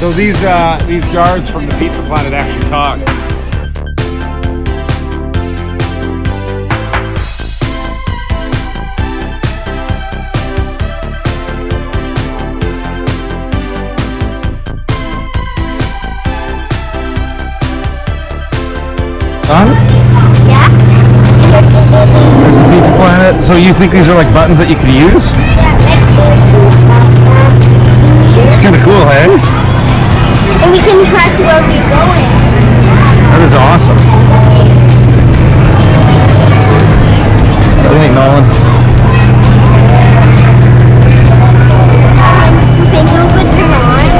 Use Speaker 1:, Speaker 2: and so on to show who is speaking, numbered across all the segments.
Speaker 1: So these guards from the Pizza Planet actually talk.
Speaker 2: Yeah.
Speaker 1: There's the Pizza Planet. So you think these are like buttons that you could use? It's kind of cool, hey?
Speaker 2: And we can track where we're going.
Speaker 1: That is awesome. What do you think, Nolan?
Speaker 2: Fingers with your mind.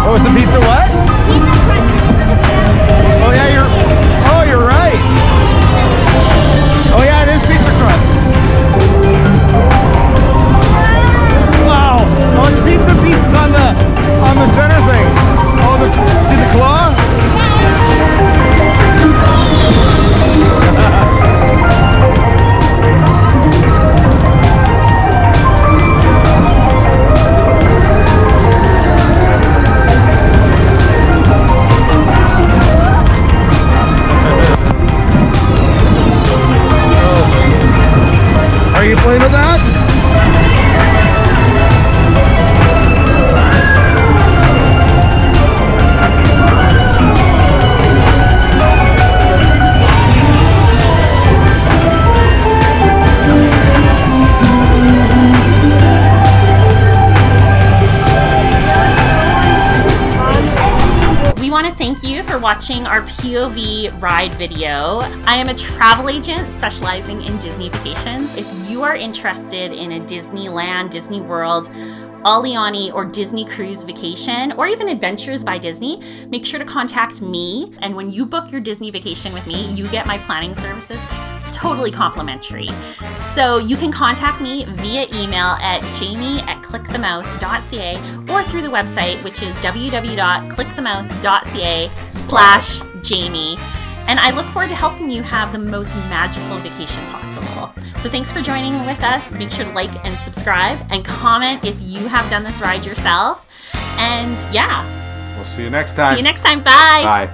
Speaker 1: Oh, it's a pizza what? Oh yeah, you're right. Oh yeah, it is pizza crust. Wow. Oh, it's pizza pieces on the center thing. Oh, see the claw? Are you playing with that?
Speaker 3: We want to thank you for watching our POV ride video. I am a travel agent specializing in Disney vacations. If you are interested in a Disneyland, Disney World, Aliani, or Disney Cruise vacation, or even Adventures by Disney, make sure to contact me. And when you book your Disney vacation with me, you get my planning services totally complimentary. So you can contact me via email at jamie@clickthemouse.ca or through the website, which is www.clickthemouse.ca/Jamie. And I look forward to helping you have the most magical vacation possible. So thanks for joining with us. Make sure to like and subscribe and comment if you have done this ride yourself. And yeah.
Speaker 1: We'll see you next time.
Speaker 3: See you next time. Bye.
Speaker 1: Bye.